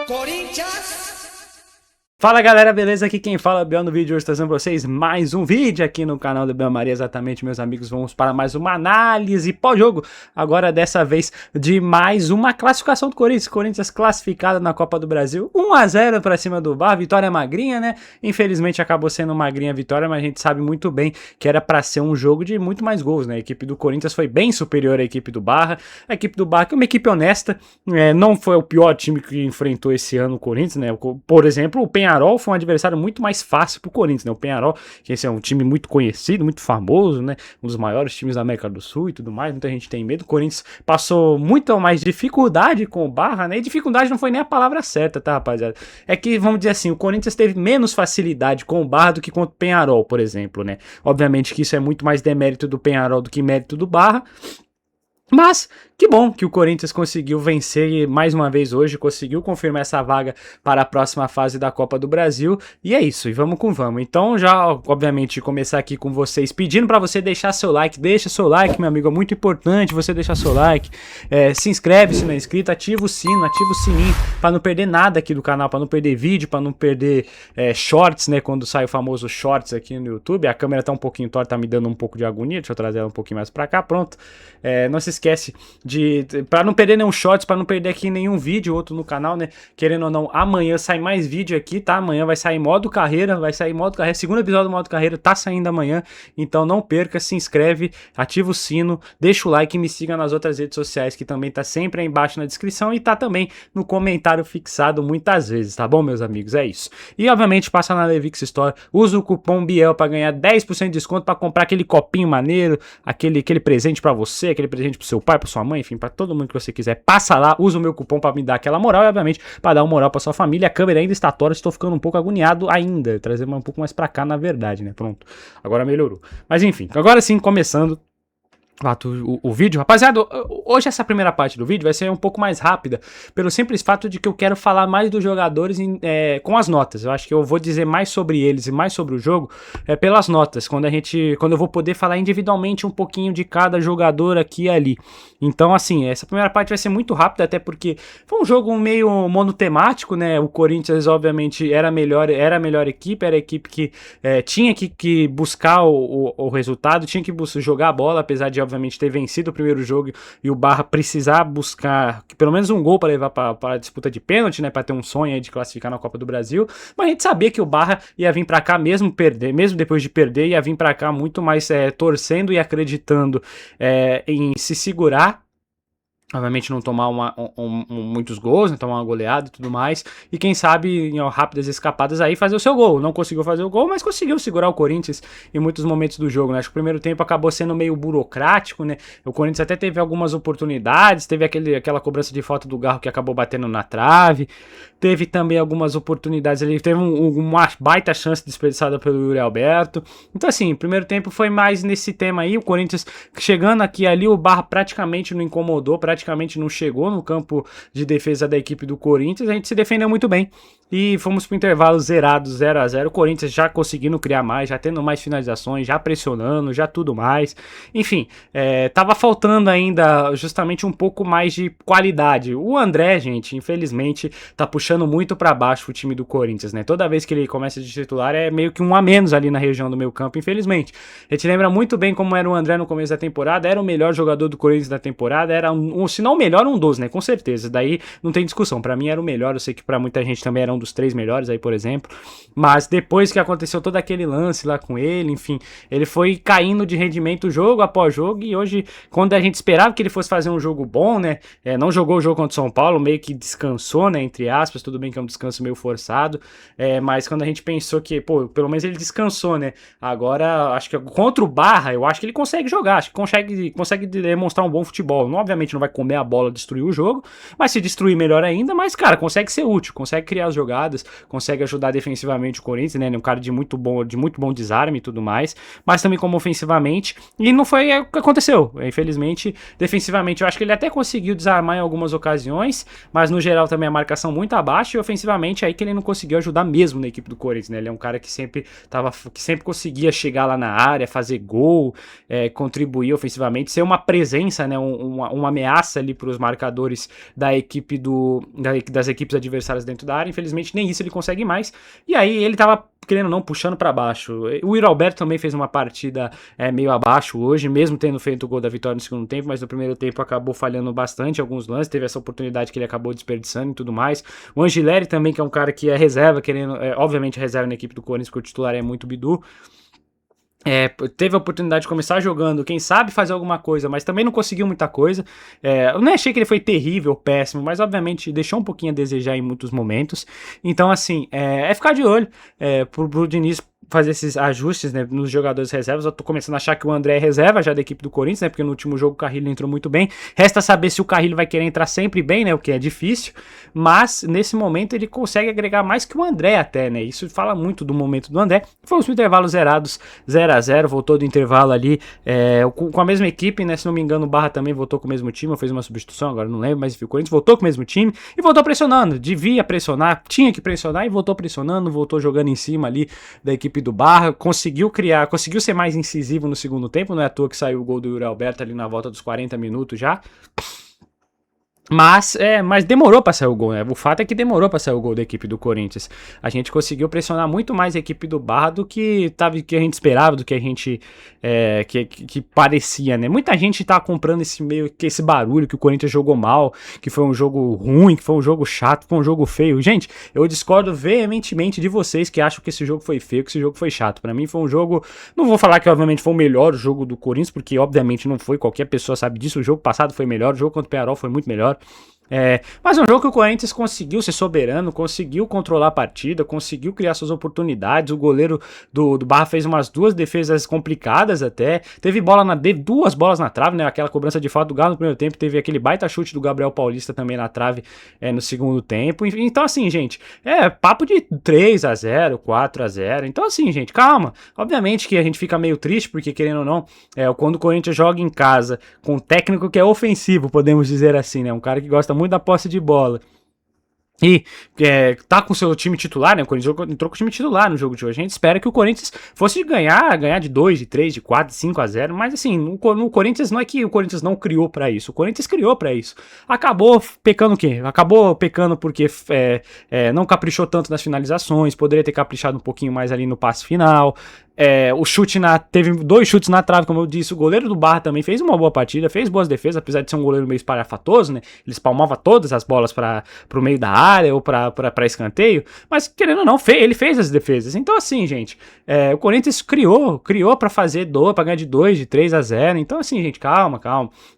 Corinthians! Fala galera, beleza? Aqui quem fala é o Biel no vídeo. Hoje trazendo pra vocês mais um vídeo aqui no canal do Biel Maria. Exatamente, meus amigos, vamos para mais uma análise pós-jogo. Agora dessa vez de mais uma classificação do Corinthians. Corinthians classificado na Copa do Brasil, 1-0 pra cima do Barra. Vitória magrinha, né? Infelizmente acabou sendo magrinha a vitória, mas a gente sabe muito bem que era pra ser um jogo de muito mais gols, né? A equipe do Corinthians foi bem superior à equipe do Barra. A equipe do Barra, que é uma equipe honesta, não foi o pior time que enfrentou esse ano o Corinthians, né? Por exemplo, o Penharol foi um adversário muito mais fácil pro Corinthians, né? O Penharol, que esse é um time muito conhecido, muito famoso, né? Um dos maiores times da América do Sul e tudo mais, muita gente tem medo. O Corinthians passou muito mais dificuldade com o Barra, né? E dificuldade não foi nem a palavra certa, tá, rapaziada? É que, vamos dizer assim, o Corinthians teve menos facilidade com o Barra do que com o Penharol, por exemplo, né? Obviamente que isso é muito mais demérito do Penharol do que mérito do Barra. Mas que bom que o Corinthians conseguiu vencer mais uma vez hoje, conseguiu confirmar essa vaga para a próxima fase da Copa do Brasil, e é isso, e vamos com vamos. Então já, obviamente, começar aqui com vocês, pedindo para você deixar seu like, deixa seu like, meu amigo, é muito importante você deixar seu like, se inscreve se não é inscrito, ativa o sino, ativa o sininho, para não perder nada aqui do canal, para não perder vídeo, para não perder shorts, né, quando sai o famoso shorts aqui no YouTube. A câmera tá um pouquinho torta, tá me dando um pouco de agonia, deixa eu trazer ela um pouquinho mais para cá, pronto. Não se esquece para não perder nenhum shorts, para não perder aqui nenhum vídeo outro no canal, né? Querendo ou não, amanhã sai mais vídeo aqui, tá? Amanhã vai sair modo carreira, segundo episódio do modo carreira tá saindo amanhã, então não perca, se inscreve, ativa o sino, deixa o like e me siga nas outras redes sociais que também tá sempre aí embaixo na descrição e tá também no comentário fixado muitas vezes, tá bom, meus amigos? É isso. E obviamente passa na Levix Store, usa o cupom BIEL para ganhar 10% de desconto para comprar aquele copinho maneiro, aquele presente para você, aquele presente pro seu pai, pra sua mãe, enfim, pra todo mundo que você quiser. Passa lá, usa o meu cupom pra me dar aquela moral e, obviamente, pra dar uma moral pra sua família. A câmera ainda está torta, estou ficando um pouco agoniado ainda. Trazer um pouco mais pra cá, na verdade, né? Pronto, agora melhorou. Mas enfim, agora sim, começando o vídeo, rapaziada. Hoje essa primeira parte do vídeo vai ser um pouco mais rápida, pelo simples fato de que eu quero falar mais dos jogadores com as notas. Eu acho que eu vou dizer mais sobre eles e mais sobre o jogo pelas notas, quando eu vou poder falar individualmente um pouquinho de cada jogador aqui e ali. Então, assim, essa primeira parte vai ser muito rápida, até porque foi um jogo meio monotemático, né? O Corinthians, obviamente, era a melhor equipe, era a equipe que tinha que buscar o resultado, tinha que jogar a bola, apesar de obviamente ter vencido o primeiro jogo e o Barra precisar buscar pelo menos um gol para levar para a disputa de pênalti, né, para ter um sonho aí de classificar na Copa do Brasil. Mas a gente sabia que o Barra ia vir para cá mesmo depois de perder, ia vir para cá muito mais torcendo e acreditando em se segurar. Obviamente não tomar muitos gols, não tomar uma goleada e tudo mais. E quem sabe em rápidas escapadas aí fazer o seu gol. Não conseguiu fazer o gol, mas conseguiu segurar o Corinthians em muitos momentos do jogo, né? Acho que o primeiro tempo acabou sendo meio burocrático, né? O Corinthians até teve algumas oportunidades, teve aquela cobrança de falta do Garro que acabou batendo na trave. Teve também algumas oportunidades, ele teve uma baita chance desperdiçada pelo Yuri Alberto. Então assim, o primeiro tempo foi mais nesse tema aí. O Corinthians chegando aqui e ali, o Barra praticamente não incomodou, praticamente não chegou no campo de defesa da equipe do Corinthians. A gente se defendeu muito bem e fomos para o intervalo zerado, 0-0. O Corinthians já conseguindo criar mais, já tendo mais finalizações, já pressionando, já tudo mais. Enfim, tava faltando ainda justamente um pouco mais de qualidade. O André, gente, infelizmente tá puxando muito para baixo o time do Corinthians, né? Toda vez que ele começa de titular é meio que um a menos ali na região do meio campo, infelizmente. A gente lembra muito bem como era o André no começo da temporada, era o melhor jogador do Corinthians da temporada, era se não o melhor, um dos, né? Com certeza, daí não tem discussão. Para mim era o melhor, eu sei que para muita gente também era um dos 3 melhores aí, por exemplo. Mas depois que aconteceu todo aquele lance lá com ele, enfim, ele foi caindo de rendimento jogo após jogo e hoje, quando a gente esperava que ele fosse fazer um jogo bom, né? Não jogou o jogo contra o São Paulo, meio que descansou, né? Entre aspas, tudo bem que é um descanso meio forçado, mas quando a gente pensou que, pô, pelo menos ele descansou, né? Agora, acho que contra o Barra, eu acho que ele consegue jogar, acho que consegue demonstrar um bom futebol. Não, obviamente não vai comer a bola, destruir o jogo, mas se destruir melhor ainda, mas, cara, consegue ser útil, consegue criar as jogadas, consegue ajudar defensivamente o Corinthians, né? Ele é um cara de muito bom desarme e tudo mais, mas também como ofensivamente, e não foi o que aconteceu. Infelizmente, defensivamente, eu acho que ele até conseguiu desarmar em algumas ocasiões, mas no geral também a marcação muito abaixo, e ofensivamente aí que ele não conseguiu ajudar mesmo na equipe do Corinthians, né? Ele é um cara que sempre conseguia chegar lá na área, fazer gol, contribuir ofensivamente, ser uma presença, né? Uma ameaça passa ali para os marcadores da equipe das equipes adversárias dentro da área. Infelizmente nem isso ele consegue mais, e aí ele tava, querendo ou não, puxando para baixo. O Yuri Alberto também fez uma partida meio abaixo hoje, mesmo tendo feito o gol da vitória no segundo tempo, mas no primeiro tempo acabou falhando bastante alguns lances, teve essa oportunidade que ele acabou desperdiçando e tudo mais. O Angileri também, que é um cara que é reserva, obviamente reserva na equipe do Corinthians, porque o titular é muito Bidu. Teve a oportunidade de começar jogando, quem sabe fazer alguma coisa, mas também não conseguiu muita coisa. Eu não achei que ele foi terrível, péssimo, mas obviamente deixou um pouquinho a desejar em muitos momentos. Então, assim, ficar de olho pro Diniz fazer esses ajustes, né, nos jogadores reservas. Eu tô começando a achar que o André é reserva já da equipe do Corinthians, né, porque no último jogo o Carrilho entrou muito bem. Resta saber se o Carrilho vai querer entrar sempre bem, né, o que é difícil, mas nesse momento ele consegue agregar mais que o André até, né, isso fala muito do momento do André. Foi os intervalos zerados, 0-0, voltou do intervalo ali com a mesma equipe, né, se não me engano o Barra também voltou com o mesmo time, fez uma substituição, agora não lembro, mas o Corinthians voltou com o mesmo time e voltou pressionando, devia pressionar, tinha que pressionar e voltou pressionando, voltou jogando em cima ali da equipe do Barra, conseguiu ser mais incisivo no segundo tempo, não é à toa que saiu o gol do Yuri Alberto ali na volta dos 40 minutos já. Mas demorou pra sair o gol, né? O fato é que demorou pra sair o gol da equipe do Corinthians. A gente conseguiu pressionar muito mais a equipe do Barra do que a gente esperava, do que a gente que parecia, né? Muita gente tá comprando esse barulho que o Corinthians jogou mal, que foi um jogo ruim, que foi um jogo chato, que foi um jogo feio. Gente, eu discordo veementemente de vocês que acham que esse jogo foi feio, que esse jogo foi chato. Pra mim foi um jogo, não vou falar que obviamente foi o melhor jogo do Corinthians, porque obviamente não foi, qualquer pessoa sabe disso. O jogo passado foi melhor, o jogo contra o Peñarol foi muito melhor. Mas é um jogo que o Corinthians conseguiu ser soberano, conseguiu controlar a partida, conseguiu criar suas oportunidades. O goleiro do Barra fez umas 2 defesas complicadas até. Teve duas bolas na trave, né? Aquela cobrança de falta do Galo no primeiro tempo. Teve aquele baita chute do Gabriel Paulista também na trave no segundo tempo. Então, assim, gente, papo de 3-0, 4-0. Então, assim, gente, calma. Obviamente que a gente fica meio triste, porque querendo ou não, quando o Corinthians joga em casa com um técnico que é ofensivo, podemos dizer assim, né? Um cara que gosta muito da posse de bola. E tá com o seu time titular, né? O Corinthians entrou com o time titular no jogo de hoje. A gente espera que o Corinthians fosse ganhar de 2, de 3, de 4, de 5-0. Mas assim, no Corinthians não é que o Corinthians não criou pra isso. O Corinthians criou pra isso. Acabou pecando o quê? Acabou pecando porque não caprichou tanto nas finalizações. Poderia ter caprichado um pouquinho mais ali no passe final. Teve 2 chutes na trave, como eu disse. O goleiro do Barra também fez uma boa partida, fez boas defesas, apesar de ser um goleiro meio espalhafatoso, né? Ele espalmava todas as bolas pro meio da área ou pra escanteio, mas querendo ou não, ele fez as defesas. Então, assim, gente, o Corinthians criou pra fazer pra ganhar de 2, de 3-0. Então, assim, gente, calma.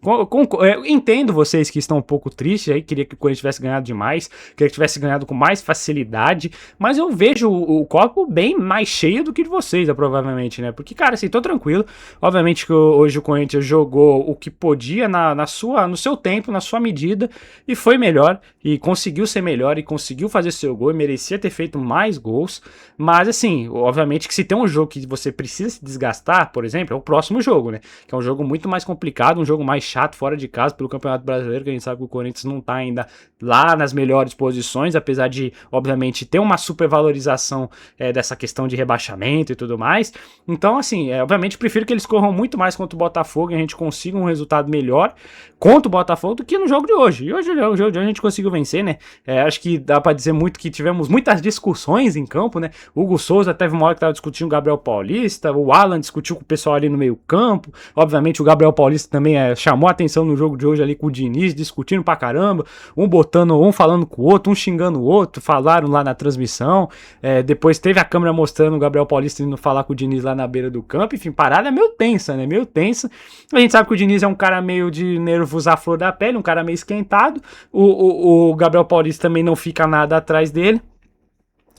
Eu entendo vocês que estão um pouco tristes aí, queria que o Corinthians tivesse ganhado demais, queria que tivesse ganhado com mais facilidade, mas eu vejo o copo bem mais cheio do que de vocês, provavelmente, né? Porque, cara, assim, tô tranquilo. Obviamente que hoje o Corinthians jogou o que podia no seu tempo, na sua medida, e foi melhor, e conseguiu ser melhor, e conseguiu fazer seu gol, e merecia ter feito mais gols. Mas, assim, obviamente que se tem um jogo que você precisa se desgastar, por exemplo, é o próximo jogo, né? Que é um jogo muito mais complicado, um jogo mais chato fora de casa pelo Campeonato Brasileiro, que a gente sabe que o Corinthians não tá ainda lá nas melhores posições, apesar de, obviamente, ter uma supervalorização dessa questão de rebaixamento e tudo mais. Então, assim, obviamente prefiro que eles corram muito mais contra o Botafogo e a gente consiga um resultado melhor contra o Botafogo do que no jogo de hoje. E hoje, o jogo de hoje a gente conseguiu vencer, né? Acho que dá pra dizer muito que tivemos muitas discussões em campo, né? O Hugo Souza teve uma hora que tava discutindo o Gabriel Paulista, o Alan discutiu com o pessoal ali no meio campo. Obviamente o Gabriel Paulista também chamou a atenção no jogo de hoje ali com o Diniz, discutindo pra caramba, um falando com o outro, um xingando o outro, falaram lá na transmissão. Depois teve a câmera mostrando o Gabriel Paulista indo falar com o Diniz lá na beira do campo. Enfim, parada meio tensa, né? Meio tensa. A gente sabe que o Diniz é um cara meio de nervos à flor da pele, um cara meio esquentado. O Gabriel Paulista também não fica nada atrás dele.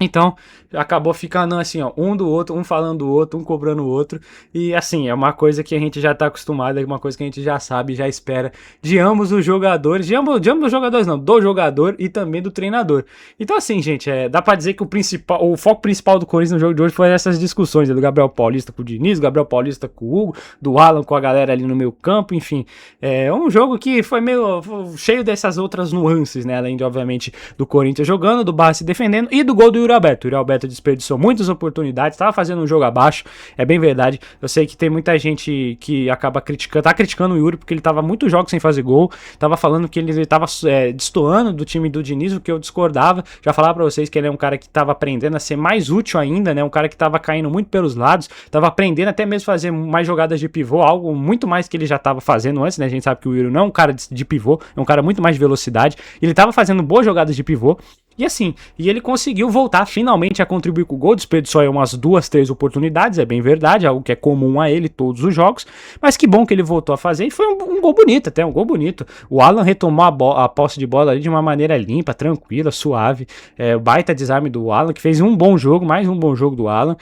Então, acabou ficando assim, ó, um do outro, um falando do outro, um cobrando o outro. E assim, é uma coisa que a gente já tá acostumado, é uma coisa que a gente já sabe, já espera de ambos os jogadores, de ambos os jogadores não, do jogador e também do treinador. Então assim, gente, dá pra dizer que o foco principal do Corinthians no jogo de hoje foi essas discussões, do Gabriel Paulista com o Diniz, do Gabriel Paulista com o Hugo, do Alan com a galera ali no meio campo, enfim. É um jogo que foi meio cheio dessas outras nuances, né, além de, obviamente, do Corinthians jogando, do Barra se defendendo e do gol do Yuri Yuri Alberto. O Yuri Alberto desperdiçou muitas oportunidades, estava fazendo um jogo abaixo, é bem verdade. Eu sei que tem muita gente que acaba criticando, tá criticando o Yuri porque ele tava muitos jogos sem fazer gol, tava falando que ele tava destoando do time do Diniz, o que eu discordava. Já falava pra vocês que ele é um cara que tava aprendendo a ser mais útil ainda, né? Um cara que tava caindo muito pelos lados, tava aprendendo até mesmo fazer mais jogadas de pivô, algo muito mais que ele já tava fazendo antes, né? A gente sabe que o Yuri não é um cara de pivô, é um cara muito mais de velocidade. Ele tava fazendo boas jogadas de pivô. E assim, ele conseguiu voltar finalmente a contribuir com o gol, desperdiçou aí umas 2, 3 oportunidades, é bem verdade, algo que é comum a ele todos os jogos, mas que bom que ele voltou a fazer, e foi um gol bonito até, um gol bonito. O Alan retomou a posse de bola ali de uma maneira limpa, tranquila, suave, o baita desarme do Alan, que fez um bom jogo, mais um bom jogo do Alan,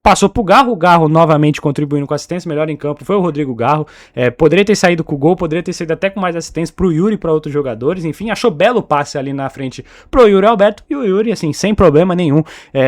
passou pro Garro, o Garro novamente contribuindo com assistência, melhor em campo foi o Rodrigo Garro, poderia ter saído com o gol, poderia ter saído até com mais assistência pro Yuri e para outros jogadores, enfim, achou belo passe ali na frente pro Yuri Alberto, e o Yuri, assim, sem problema nenhum,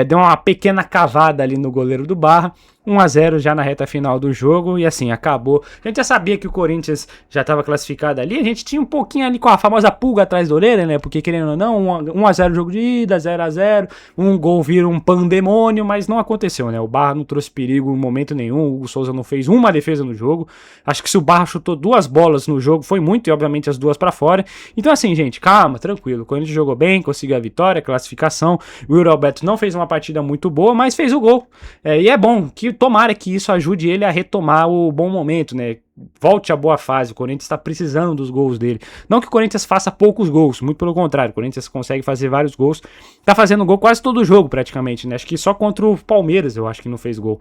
deu uma pequena cavada ali no goleiro do Barra, 1-0 já na reta final do jogo, e assim, acabou. A gente já sabia que o Corinthians já estava classificado ali, a gente tinha um pouquinho ali com a famosa pulga atrás da orelha, né, porque querendo ou não, 1-0 jogo de ida, 0-0, um gol vira um pandemônio, mas não aconteceu, né, o Barra não trouxe perigo em momento nenhum, o Hugo Souza não fez uma defesa no jogo, acho que se o Barra chutou 2 bolas no jogo, foi muito, e obviamente as 2 para fora, então assim, gente, calma, tranquilo, o Corinthians jogou bem, conseguiu a vitória, a classificação, o Yuri Alberto não fez uma partida muito boa, mas fez o gol, e é bom, que tomara que isso ajude ele a retomar o bom momento, né? Volte à boa fase, o Corinthians está precisando dos gols dele. Não que o Corinthians faça poucos gols, muito pelo contrário, o Corinthians consegue fazer vários gols, tá fazendo gol quase todo jogo praticamente, né? Acho que só contra o Palmeiras eu acho que não fez gol.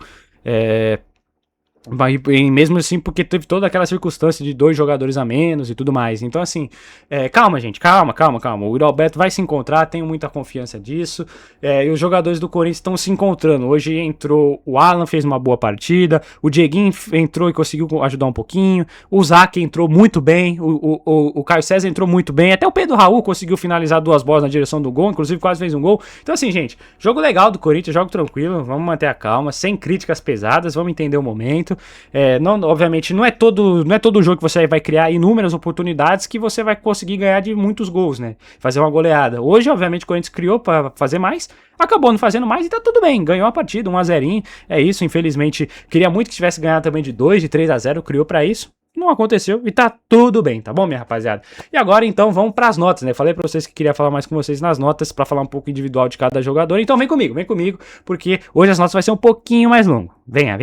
Mesmo assim, porque teve toda aquela circunstância de 2 jogadores a menos e tudo mais. Então, assim, calma, gente, calma. O Yuri Alberto vai se encontrar, tenho muita confiança disso. E os jogadores do Corinthians estão se encontrando. Hoje entrou o Alan, fez uma boa partida. O Dieguinho entrou e conseguiu ajudar um pouquinho. O Zac entrou muito bem. O Caio César entrou muito bem. Até o Pedro Raul conseguiu finalizar 2 bolas na direção do gol, inclusive quase fez um gol. Então, assim, gente, jogo legal do Corinthians, jogo tranquilo. Vamos manter a calma, sem críticas pesadas, vamos entender o momento. Não, obviamente não é todo jogo que você vai criar inúmeras oportunidades que você vai conseguir ganhar de muitos gols, né? Fazer uma goleada. Hoje, obviamente, o Corinthians criou para fazer mais, acabou não fazendo mais e tá tudo bem. Ganhou a partida, 1-0. É isso, infelizmente. Queria muito que tivesse ganhado também de 2, de 3-0, criou para isso. Não aconteceu e tá tudo bem, tá bom, minha rapaziada? E agora, então, vamos pras notas, né? Falei pra vocês que queria falar mais com vocês nas notas, pra falar um pouco individual de cada jogador. Então vem comigo, porque hoje as notas vai ser um pouquinho mais longo. Venha.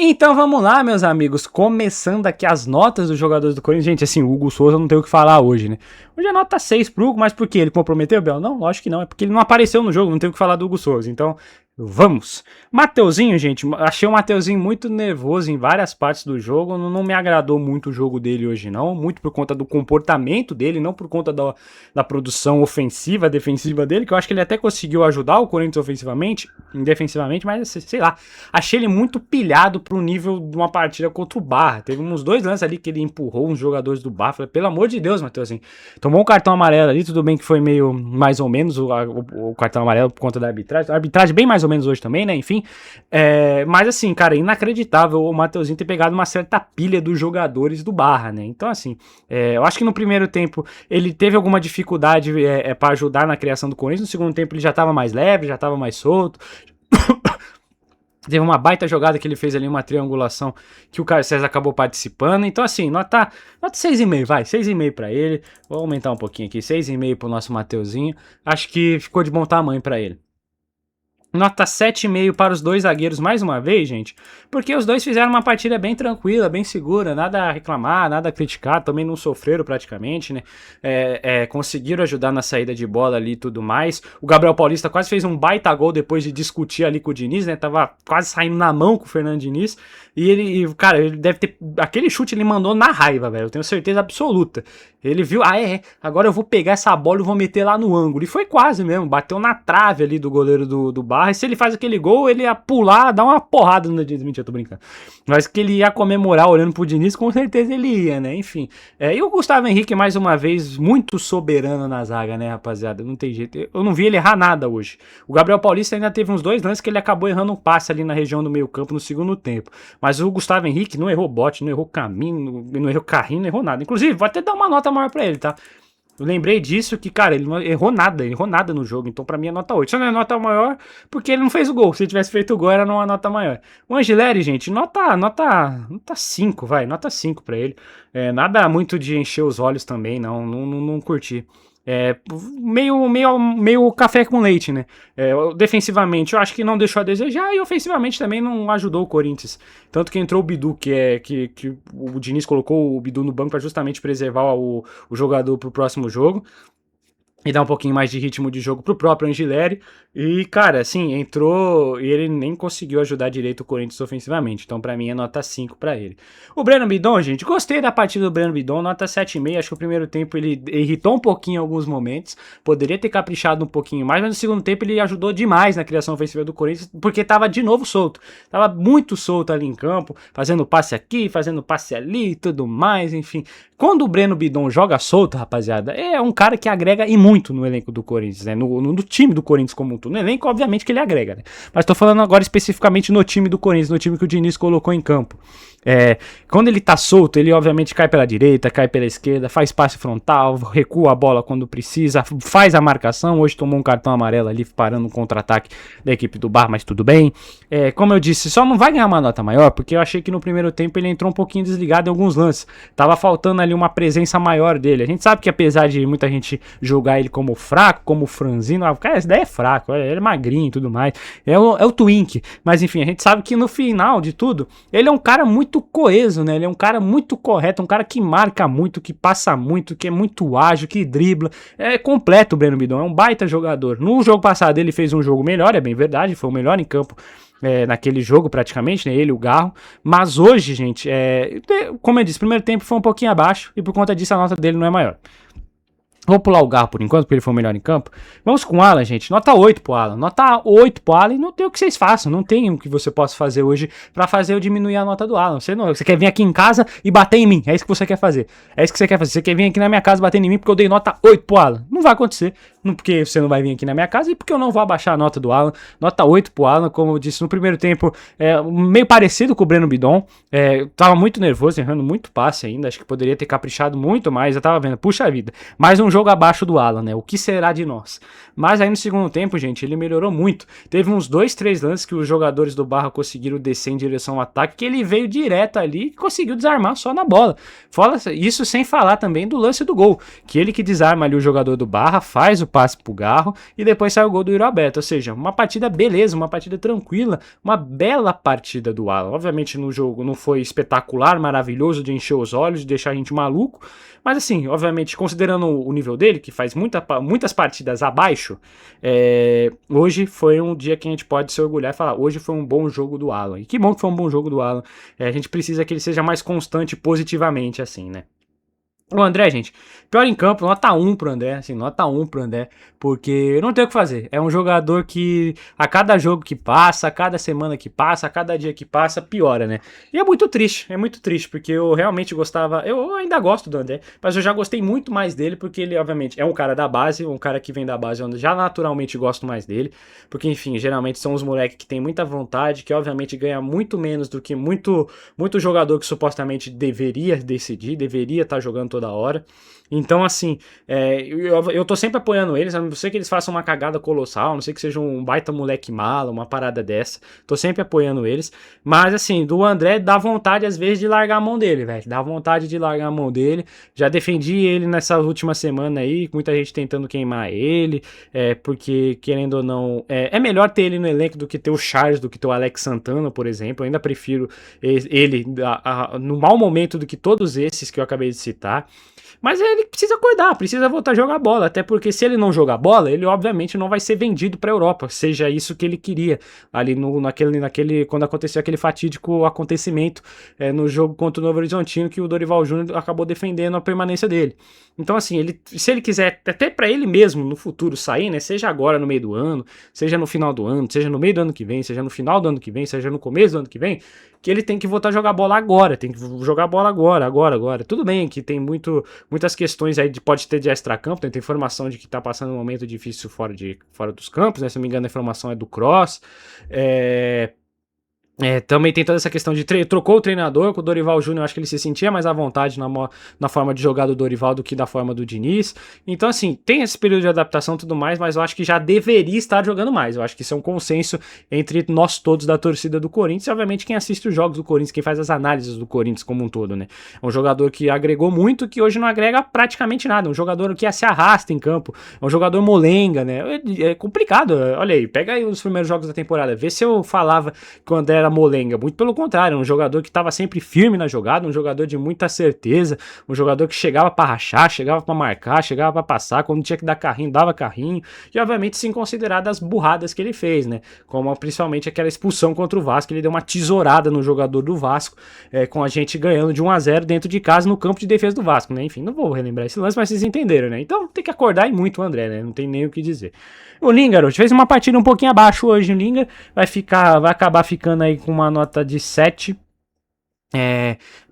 Então vamos lá, meus amigos, começando aqui as notas dos jogadores do Corinthians. Gente, assim, o Hugo Souza não tem o que falar hoje, né? Hoje a nota 6 pro Hugo, mas por quê? Ele comprometeu, Bel? Não, lógico que não, é porque ele não apareceu no jogo, não tem o que falar do Hugo Souza. Então, vamos. Mateuzinho, gente, achei o Mateuzinho muito nervoso em várias partes do jogo, não me agradou muito o jogo dele hoje não, muito por conta do comportamento dele, não por conta da produção ofensiva, defensiva dele, que eu acho que ele até conseguiu ajudar o Corinthians defensivamente, mas sei lá, achei ele muito pilhado pro nível de uma partida contra o Barra, teve uns 2 lances ali que ele empurrou uns jogadores do Barra, falei, pelo amor de Deus, Mateuzinho, tomou um cartão amarelo ali, tudo bem que foi meio mais ou menos o cartão amarelo por conta da arbitragem, a arbitragem bem mais ou menos hoje também, né, enfim, mas assim, cara, inacreditável o Mateuzinho ter pegado uma certa pilha dos jogadores do Barra, né, então assim, eu acho que no primeiro tempo ele teve alguma dificuldade para ajudar na criação do Corinthians, no segundo tempo ele já tava mais leve, já tava mais solto, teve uma baita jogada que ele fez ali, uma triangulação que o Caio César acabou participando. Então, assim, nota 6,5, vai, 6,5 pra ele. Vou aumentar um pouquinho aqui, 6,5 pro nosso Mateuzinho. Acho que ficou de bom tamanho pra ele. Nota 7,5 para os 2 zagueiros mais uma vez, gente, porque os dois fizeram uma partida bem tranquila, bem segura, nada a reclamar, nada a criticar, também não sofreram praticamente, né, conseguiram ajudar na saída de bola ali e tudo mais. O Gabriel Paulista quase fez um baita gol depois de discutir ali com o Diniz, né, tava quase saindo na mão com o Fernando Diniz, e cara, ele deve ter, aquele chute ele mandou na raiva, velho, eu tenho certeza absoluta. Ele viu, agora eu vou pegar essa bola e vou meter lá no ângulo, e foi quase mesmo, bateu na trave ali do goleiro do Barra. E se ele faz aquele gol, ele ia pular, dar uma porrada no Diniz. Mentira, tô brincando. Mas que ele ia comemorar olhando pro Diniz, com certeza ele ia, né? Enfim. E o Gustavo Henrique, mais uma vez, muito soberano na zaga, né, rapaziada? Não tem jeito. Eu não vi ele errar nada hoje. O Gabriel Paulista ainda teve uns 2 lances que ele acabou errando um passe ali na região do meio-campo no segundo tempo. Mas o Gustavo Henrique não errou bote, não errou caminho, não errou carrinho, não errou nada. Inclusive, vou até dar uma nota maior pra ele, tá? Eu lembrei disso que, cara, ele não errou nada no jogo, então pra mim é nota 8. Só não é nota maior porque ele não fez o gol. Se ele tivesse feito o gol, era uma nota maior. O Angileri, gente, nota 5, vai, nota 5 pra ele. Nada muito de encher os olhos também, não curti. Meio café com leite, né? Defensivamente, eu acho que não deixou a desejar e ofensivamente também não ajudou o Corinthians. Tanto que entrou o Bidu, que o Diniz colocou o Bidu no banco para justamente preservar o jogador pro próximo jogo e dar um pouquinho mais de ritmo de jogo pro próprio Angileri. E, cara, assim, entrou e ele nem conseguiu ajudar direito o Corinthians ofensivamente. Então, pra mim, é nota 5 pra ele. O Breno Bidon, gente, gostei da partida do Breno Bidon, nota 7,5. Acho que o primeiro tempo ele irritou um pouquinho em alguns momentos. Poderia ter caprichado um pouquinho mais, mas no segundo tempo ele ajudou demais na criação ofensiva do Corinthians, porque tava de novo solto. Tava muito solto ali em campo, fazendo passe aqui, fazendo passe ali e tudo mais, enfim. Quando o Breno Bidon joga solto, rapaziada, é um cara que agrega e muito no elenco do Corinthians, né? No time do Corinthians como um todo. No elenco, obviamente, que ele agrega, né? Mas tô falando agora especificamente no time do Corinthians, no time que o Diniz colocou em campo. Quando ele tá solto, ele obviamente cai pela direita, cai pela esquerda, faz passe frontal, recua a bola quando precisa, faz a marcação. Hoje tomou um cartão amarelo ali, parando o contra-ataque da equipe do Bar, mas tudo bem. Como eu disse, só não vai ganhar uma nota maior, porque eu achei que no primeiro tempo ele entrou um pouquinho desligado em alguns lances. Tava faltando ali uma presença maior dele. A gente sabe que apesar de muita gente julgar ele como fraco, como franzino, cara, esse daí é fraco, ele é magrinho e tudo mais. É o Twink. Mas enfim, a gente sabe que no final de tudo, ele é um cara muito coeso, né? Ele é um cara muito correto, um cara que marca muito, que passa muito, que é muito ágil, que dribla. É completo o Breno Bidon, é um baita jogador. No jogo passado ele fez um jogo melhor, é bem verdade, foi o melhor em campo naquele jogo praticamente, né? Ele e o Garro. Mas hoje, gente, como eu disse, o primeiro tempo foi um pouquinho abaixo e por conta disso a nota dele não é maior. Vou pular o Garro por enquanto, porque ele foi o melhor em campo. Vamos com o Alan, gente. Nota 8 pro Alan. Nota 8 pro Alan e não tem o que vocês façam. Não tem o que você possa fazer hoje pra fazer eu diminuir a nota do Alan. Você quer vir aqui em casa e bater em mim. É isso que você quer fazer. É isso que você quer fazer. Você quer vir aqui na minha casa bater em mim porque eu dei nota 8 pro Alan. Não vai acontecer. Porque você não vai vir aqui na minha casa e porque eu não vou abaixar a nota do Alan. Nota 8 pro Alan, como eu disse no primeiro tempo, meio parecido com o Breno Bidon. Tava muito nervoso, errando muito passe ainda. Acho que poderia ter caprichado muito mais. Eu tava vendo, puxa vida. Mais um jogo abaixo do Alan, né? O que será de nós? Mas aí no segundo tempo, gente, ele melhorou muito. Teve uns 2, 3 lances que os jogadores do Barra conseguiram descer em direção ao ataque, que ele veio direto ali e conseguiu desarmar só na bola. Isso sem falar também do lance do gol, que ele que desarma ali o jogador do Barra, faz o passe pro Garro e depois sai o gol do Iroberto. Ou seja, uma partida beleza, uma partida tranquila, uma bela partida do Alan. Obviamente no jogo não foi espetacular, maravilhoso de encher os olhos, de deixar a gente maluco, mas assim, obviamente considerando o nível dele, que faz muitas partidas abaixo, hoje foi um dia que a gente pode se orgulhar e falar, hoje foi um bom jogo do Alan. E que bom que foi um bom jogo do Alan. A gente precisa que ele seja mais constante positivamente, assim, né? O André, gente, pior em campo, nota 1 pro André, assim, nota 1 pro André, porque não tem o que fazer. É um jogador que a cada jogo que passa, a cada semana que passa, a cada dia que passa, piora, né? E é muito triste, porque eu realmente gostava, eu ainda gosto do André, mas eu já gostei muito mais dele, porque ele, obviamente, é um cara da base, um cara que vem da base, eu já naturalmente gosto mais dele, porque, enfim, geralmente são os moleques que tem muita vontade, que obviamente ganha muito menos do que muito jogador que supostamente deveria decidir, deveria estar jogando toda hora. Então, assim, eu tô sempre apoiando eles, a não ser que eles façam uma cagada colossal, a não sei que seja um baita moleque mala, uma parada dessa. Tô sempre apoiando eles. Mas, assim, do André dá vontade, às vezes, de largar a mão dele, velho. Dá vontade de largar a mão dele. Já defendi ele nessa última semana aí, muita gente tentando queimar ele, porque, querendo ou não, é melhor ter ele no elenco do que ter o Charles, do que ter o Alex Santana, por exemplo. Eu ainda prefiro ele no mau momento do que todos esses que eu acabei de citar. Mas ele precisa acordar, precisa voltar a jogar bola, até porque se ele não jogar bola, ele obviamente não vai ser vendido para a Europa, seja isso que ele queria, ali naquele quando aconteceu aquele fatídico acontecimento no jogo contra o Novo Horizontino, que o Dorival Júnior acabou defendendo a permanência dele. Então, assim, se ele quiser, até para ele mesmo no futuro sair, né, seja agora no meio do ano, seja no final do ano, seja no meio do ano que vem, seja no final do ano que vem, seja no começo do ano que vem, que ele tem que voltar a jogar bola agora, tem que jogar bola agora. Tudo bem que tem muitas questões aí pode ter de extracampo, tem informação de que tá passando um momento difícil fora dos campos, né? Se não me engano a informação é do Cross, Também tem toda essa questão de trocou o treinador com o Dorival Júnior, acho que ele se sentia mais à vontade na forma de jogar do Dorival do que da forma do Diniz. Então, assim, tem esse período de adaptação e tudo mais, mas eu acho que já deveria estar jogando mais. Eu acho que isso é um consenso entre nós todos da torcida do Corinthians e, obviamente, quem assiste os jogos do Corinthians, quem faz as análises do Corinthians como um todo, né? É um jogador que agregou muito, que hoje não agrega praticamente nada. Um jogador que se arrasta em campo, é um jogador molenga, né? É complicado. Olha aí, pega aí os primeiros jogos da temporada, vê se eu falava que o André era molenga, muito pelo contrário, um jogador que estava sempre firme na jogada, um jogador de muita certeza, um jogador que chegava para rachar, chegava para marcar, chegava para passar, quando tinha que dar carrinho, dava carrinho, e obviamente sem considerar das burradas que ele fez, né, como principalmente aquela expulsão contra o Vasco, ele deu uma tesourada no jogador do Vasco, com a gente ganhando de 1-0 dentro de casa no campo de defesa do Vasco, né, enfim, não vou relembrar esse lance, mas vocês entenderam, né, então tem que acordar e muito o André, né, não tem nem o que dizer. O Lingard fez uma partida um pouquinho abaixo hoje, o Lingard vai acabar ficando aí com uma nota de 7.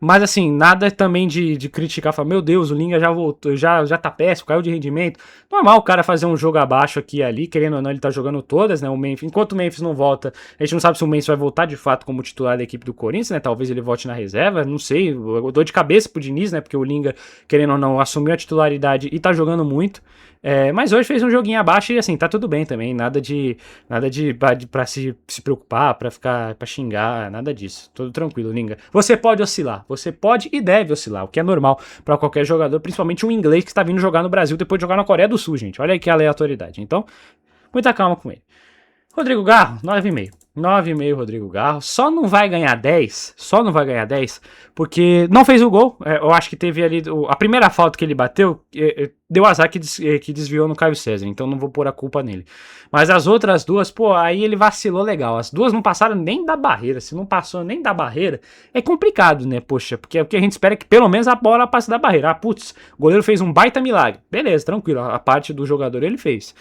Mas assim, nada também de criticar, falar, meu Deus, o Lingard já voltou, já tá péssimo, caiu de rendimento. Normal o cara fazer um jogo abaixo aqui e ali, querendo ou não, ele tá jogando todas, né? Enquanto o Memphis não volta, a gente não sabe se o Memphis vai voltar de fato como titular da equipe do Corinthians, né? Talvez ele volte na reserva, não sei. Eu dou de cabeça pro Diniz, né? Porque o Lingard, querendo ou não, assumiu a titularidade e tá jogando muito. Mas hoje fez um joguinho abaixo e assim, tá tudo bem também, nada pra se preocupar, pra xingar, nada disso, tudo tranquilo, Linga. Você pode oscilar, você pode e deve oscilar, o que é normal pra qualquer jogador, principalmente um inglês que está vindo jogar no Brasil depois de jogar na Coreia do Sul, gente, olha aí que aleatoriedade, então, muita calma com ele. Rodrigo Garro, 9,5. 9,5 Rodrigo Garro. Só não vai ganhar 10. Só não vai ganhar 10 porque não fez o gol. Eu acho que teve ali a primeira falta que ele bateu, deu azar que desviou no Caio César, então não vou pôr a culpa nele. Mas as outras duas, pô, aí ele vacilou legal. As duas não passaram nem da barreira. Se não passou nem da barreira, é complicado, né? Poxa, porque o que a gente espera é que pelo menos a bola passe da barreira. Ah, putz, o goleiro fez um baita milagre. Beleza, tranquilo, a parte do jogador ele fez.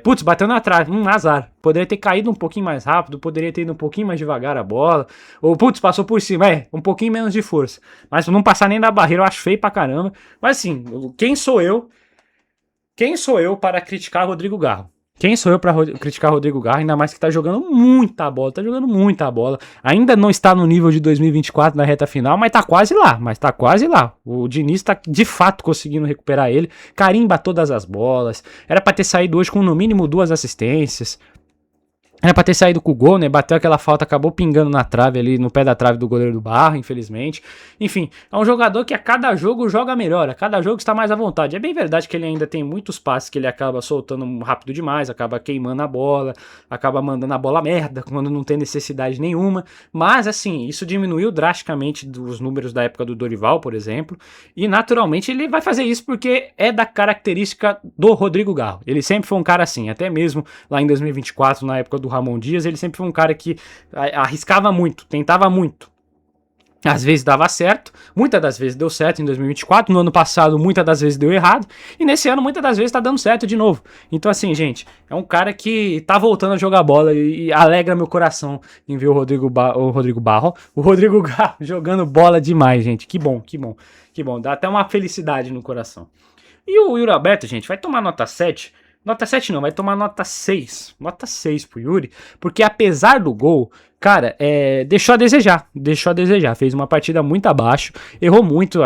Putz, bateu na trave, azar. Poderia ter caído um pouquinho mais rápido, poderia ter ido um pouquinho mais devagar a bola. Ou, putz, passou por cima, um pouquinho menos de força. Mas não passar nem da barreira, eu acho feio pra caramba. Mas assim, quem sou eu para criticar Rodrigo Garro? Quem sou eu para criticar Rodrigo Garro, ainda mais que tá jogando muita bola, ainda não está no nível de 2024 na reta final, mas tá quase lá, o Diniz tá de fato conseguindo recuperar ele, carimba todas as bolas, era para ter saído hoje com no mínimo 2 assistências, era pra ter saído com o gol, né? Bateu aquela falta, acabou pingando na trave ali, no pé da trave do goleiro do Barra, infelizmente. Enfim, é um jogador que a cada jogo joga melhor, a cada jogo está mais à vontade. É bem verdade que ele ainda tem muitos passes que ele acaba soltando rápido demais, acaba queimando a bola, acaba mandando a bola merda quando não tem necessidade nenhuma. Mas, assim, isso diminuiu drasticamente dos números da época do Dorival, por exemplo. E, naturalmente, ele vai fazer isso porque é da característica do Rodrigo Garro. Ele sempre foi um cara assim, até mesmo lá em 2024, na época do Ramon Dias, ele sempre foi um cara que arriscava muito, tentava muito. Às vezes dava certo, muitas das vezes deu certo em 2024, no ano passado muitas das vezes deu errado, e nesse ano muitas das vezes tá dando certo de novo. Então assim, gente, é um cara que tá voltando a jogar bola e alegra meu coração em ver o Rodrigo Garro jogando bola demais, gente, que bom, dá até uma felicidade no coração. E o Yuri Alberto, gente, vai tomar nota 7. Nota 7 não, vai tomar nota 6. Nota 6 pro Yuri, porque apesar do gol, cara, deixou a desejar. Fez uma partida muito abaixo, errou muito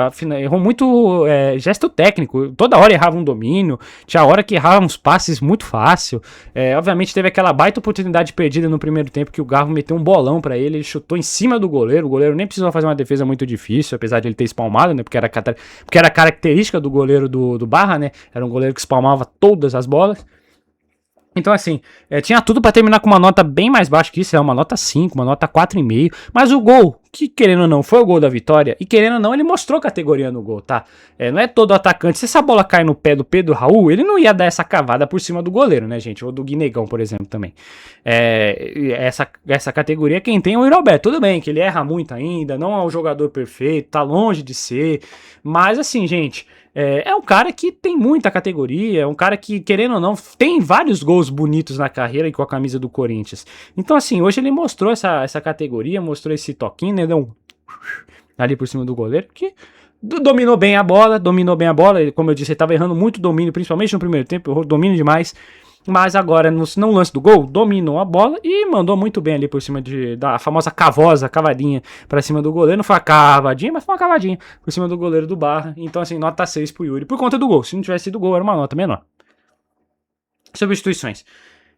gesto técnico. Toda hora errava um domínio, tinha hora que errava uns passes muito fácil. Obviamente teve aquela baita oportunidade perdida no primeiro tempo que o Garro meteu um bolão pra ele, ele chutou em cima do goleiro. O goleiro nem precisou fazer uma defesa muito difícil, apesar de ele ter espalmado, né? Porque era característica do goleiro do Barra, né? Era um goleiro que espalmava todas as bolas. Então, assim, tinha tudo pra terminar com uma nota bem mais baixa que isso, uma nota 5, uma nota 4,5. Mas o gol, que querendo ou não, foi o gol da vitória, e querendo ou não, ele mostrou categoria no gol, tá? Não é todo atacante. Se essa bola cai no pé do Pedro Raul, ele não ia dar essa cavada por cima do goleiro, né, gente? Ou do Guinegão, por exemplo, também. Essa categoria, quem tem é o Yuri Alberto. Tudo bem que ele erra muito ainda, não é um jogador perfeito, tá longe de ser. Mas, assim, gente... É um cara que tem muita categoria, é um cara que, querendo ou não, tem vários gols bonitos na carreira e com a camisa do Corinthians. Então, assim, hoje ele mostrou essa categoria, mostrou esse toquinho, né? Deu um ali por cima do goleiro, que dominou bem a bola, como eu disse, ele estava errando muito domínio, principalmente no primeiro tempo, errou domínio demais. mas agora no lance do gol, dominou a bola e mandou muito bem ali por cima da famosa cavadinha pra cima do goleiro. Não foi uma cavadinha, mas foi uma cavadinha por cima do goleiro do Barra. Então assim, nota 6 pro Yuri, por conta do gol. Se não tivesse sido gol, era uma nota menor. Substituições.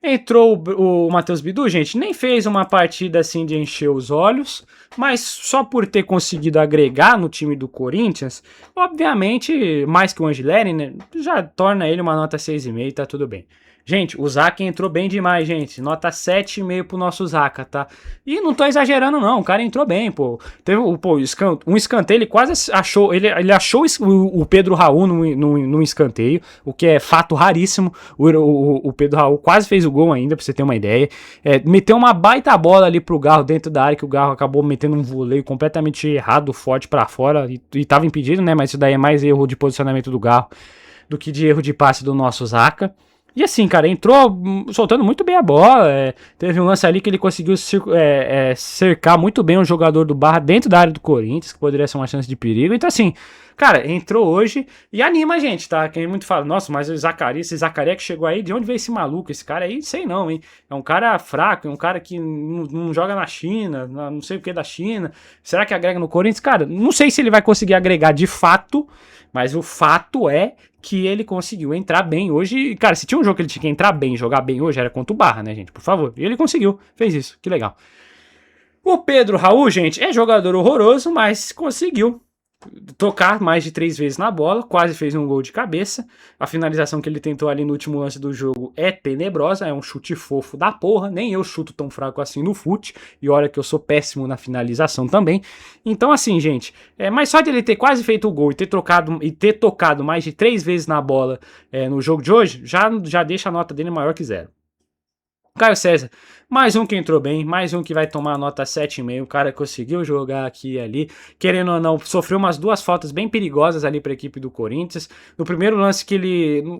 Entrou o Matheus Bidu, gente, nem fez uma partida assim de encher os olhos, mas só por ter conseguido agregar no time do Corinthians, obviamente, mais que o Angileri, né, já torna ele uma nota 6,5, tá tudo bem. Gente, o Zaca entrou bem demais, gente. Nota 7,5 pro nosso Zaca, tá? E não tô exagerando, não. O cara entrou bem, pô. Teve um escanteio, ele quase achou. Ele achou o Pedro Raul num escanteio, o que é fato raríssimo. O Pedro Raul quase fez o gol ainda, pra você ter uma ideia. Meteu uma baita bola ali pro Garro dentro da área, que o Garro acabou metendo um voleio completamente errado, forte pra fora. E tava impedido, né? Mas isso daí é mais erro de posicionamento do Garro do que de erro de passe do nosso Zaca. E assim, cara, entrou soltando muito bem a bola. Teve um lance ali que ele conseguiu cercar muito bem o jogador do Barra dentro da área do Corinthians, que poderia ser uma chance de perigo. Então, assim, cara, entrou hoje e anima a gente, tá? Quem muito fala, nossa, mas o Zacarias, esse Zacarias que chegou aí, de onde veio esse maluco? Esse cara aí, sei não, hein? É um cara fraco, é um cara que não joga na China, não sei o que da China. Será que agrega no Corinthians? Cara, não sei se ele vai conseguir agregar de fato, mas o fato é que ele conseguiu entrar bem hoje. Cara, se tinha um jogo que ele tinha que entrar bem, jogar bem hoje, era contra o Barra, né, gente? Por favor. E ele conseguiu, fez isso, que legal. O Pedro Raul, gente, é jogador horroroso, mas conseguiu tocar mais de 3 vezes na bola, quase fez um gol de cabeça. A finalização que ele tentou ali no último lance do jogo é tenebrosa, é um chute fofo da porra, nem eu chuto tão fraco assim no fute, e olha que eu sou péssimo na finalização também. Então assim, gente, mas só de ele ter quase feito o gol e ter tocado mais de 3 vezes na bola no jogo de hoje, já deixa a nota dele maior que 0. Caio César, mais um que entrou bem, mais um que vai tomar nota 7,5, o cara conseguiu jogar aqui e ali, querendo ou não, sofreu umas 2 faltas bem perigosas ali para a equipe do Corinthians. No primeiro lance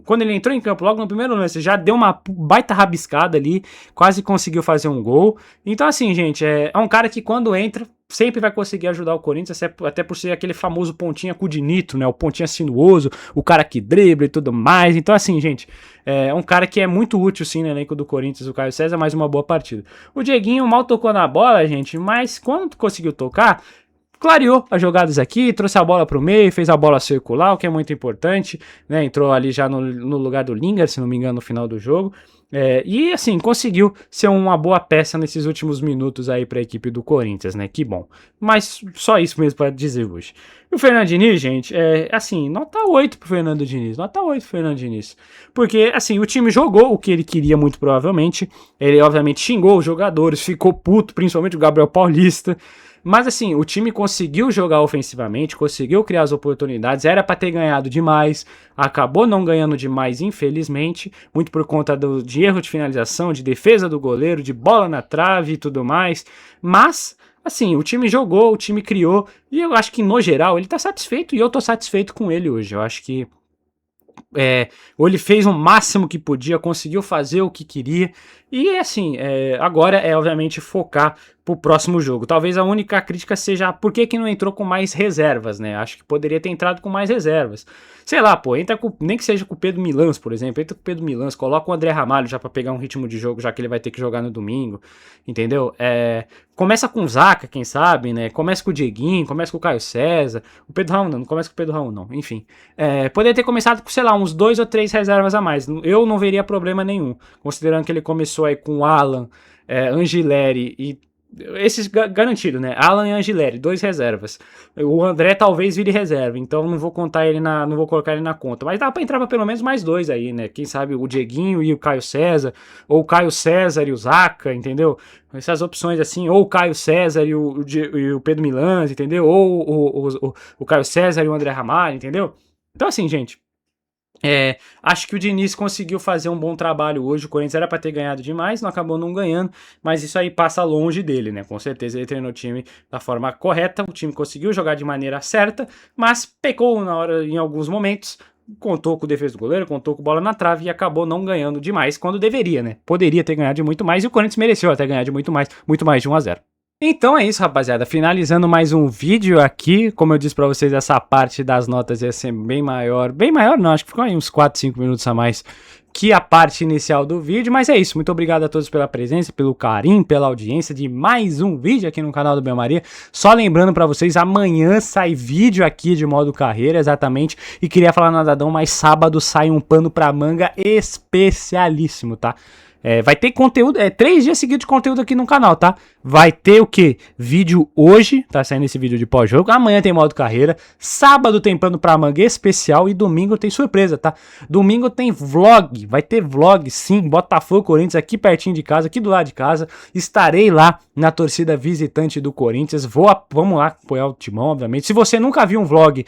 quando ele entrou em campo, logo no primeiro lance, já deu uma baita rabiscada ali, quase conseguiu fazer um gol. Então assim, gente, é um cara que quando entra, sempre vai conseguir ajudar o Corinthians, até por ser aquele famoso pontinha cu de nitro, né? O pontinha sinuoso, o cara que dribla e tudo mais. Então, assim, gente, é um cara que é muito útil, sim, no elenco do Corinthians, o Caio César, mais uma boa partida. O Dieguinho mal tocou na bola, gente, mas quando conseguiu tocar, clareou as jogadas aqui, trouxe a bola para o meio, fez a bola circular, o que é muito importante, né? Entrou ali já no lugar do Lingard, se não me engano, no final do jogo. E assim, conseguiu ser uma boa peça nesses últimos minutos aí para a equipe do Corinthians, né? Que bom. Mas só isso mesmo para dizer hoje. E o Fernando Diniz, gente, assim, nota 8 pro Fernando Diniz, nota 8 pro Fernando Diniz. Porque, assim, o time jogou o que ele queria muito provavelmente, ele obviamente xingou os jogadores, ficou puto, principalmente o Gabriel Paulista. Mas assim, o time conseguiu jogar ofensivamente, conseguiu criar as oportunidades, era para ter ganhado demais, acabou não ganhando demais, infelizmente, muito por conta de erro de finalização, de defesa do goleiro, de bola na trave e tudo mais. Mas, assim, o time jogou, o time criou, e eu acho que no geral ele tá satisfeito, e eu tô satisfeito com ele hoje. Eu acho que ele fez o máximo que podia, conseguiu fazer o que queria, e assim, agora obviamente focar pro próximo jogo. Talvez a única crítica seja por que não entrou com mais reservas, né? Acho que poderia ter entrado com mais reservas. Sei lá, pô, nem que seja com o Pedro Milans, por exemplo, entra com o Pedro Milans, coloca o André Ramalho já pra pegar um ritmo de jogo, já que ele vai ter que jogar no domingo, entendeu? Começa com o Zaca, quem sabe, né? Começa com o Dieguinho, começa com o Caio César, o Pedro Raul não começa com o Pedro Raul não, enfim. Poderia ter começado com, sei lá, uns 2 ou 3 reservas a mais, eu não veria problema nenhum, considerando que ele começou aí com o Alan, Angileri e esses garantido, né? Alan e Angileri, 2 reservas. O André talvez vire reserva, então não vou colocar ele na conta. Mas dá pra entrar pra pelo menos mais 2 aí, né? Quem sabe o Dieguinho e o Caio César, ou o Caio César e o Zaca, entendeu? Essas opções assim, ou o Caio César e o Pedro Milans, entendeu? Ou o Caio César e o André Ramalho, entendeu? Então assim, gente, acho que o Diniz conseguiu fazer um bom trabalho hoje. O Corinthians era para ter ganhado demais, não acabou não ganhando, mas isso aí passa longe dele, né? Com certeza ele treinou o time da forma correta, o time conseguiu jogar de maneira certa, mas pecou em alguns momentos, contou com o defesa do goleiro, contou com bola na trave e acabou não ganhando demais quando deveria, né? Poderia ter ganhado de muito mais e o Corinthians mereceu até ganhar de muito mais de 1-0. Então é isso, rapaziada. Finalizando mais um vídeo aqui. Como eu disse pra vocês, essa parte das notas ia ser bem maior. Bem maior não, acho que ficou aí uns 4, 5 minutos a mais que a parte inicial do vídeo. Mas é isso, muito obrigado a todos pela presença, pelo carinho, pela audiência de mais um vídeo aqui no canal do Belmaria. Só lembrando pra vocês, amanhã sai vídeo aqui de modo carreira, exatamente. E queria falar nadadão, mas sábado sai um pano pra manga especialíssimo, tá? Vai ter conteúdo, 3 dias seguidos de conteúdo aqui no canal, tá? Vai ter o quê? Vídeo hoje, tá saindo esse vídeo de pós-jogo. Amanhã tem modo carreira. Sábado tem pano pra manga especial. E domingo tem surpresa, tá? Domingo tem vlog. Vai ter vlog, sim. Botafogo, Corinthians, aqui pertinho de casa, aqui do lado de casa. Estarei lá na torcida visitante do Corinthians. Vamos lá apoiar o Timão, obviamente. Se você nunca viu um vlog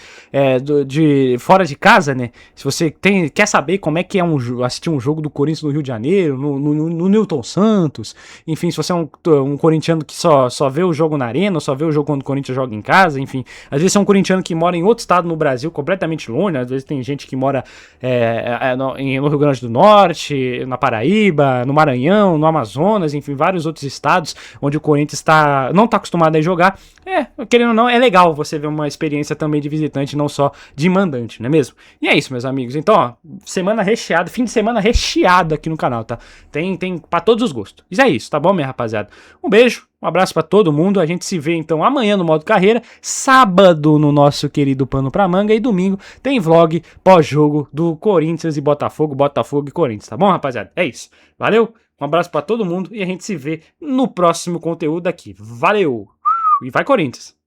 de fora de casa, né? Se você quer saber como é que é assistir um jogo do Corinthians no Rio de Janeiro, no Newton Santos, enfim, se você é um corintiano que só vê o jogo na arena, só vê o jogo quando o Corinthians joga em casa, enfim, às vezes é um corintiano que mora em outro estado no Brasil, completamente longe, às vezes tem gente que mora no Rio Grande do Norte, na Paraíba, no Maranhão, no Amazonas, enfim, vários outros estados onde o Corinthians não está acostumado a jogar. Querendo ou não, é legal você ver uma experiência também de visitante, não só de mandante, não é mesmo? E é isso, meus amigos. Então, ó, semana recheada, fim de semana recheado aqui no canal, tá? Tem pra todos os gostos. Isso é isso, tá bom, minha rapaziada? Um beijo, um abraço pra todo mundo. A gente se vê, então, amanhã no modo carreira, sábado no nosso querido Pano pra Manga e domingo tem vlog pós-jogo do Corinthians e Botafogo e Corinthians, tá bom, rapaziada? É isso. Valeu, um abraço pra todo mundo e a gente se vê no próximo conteúdo aqui. Valeu! E vai Corinthians!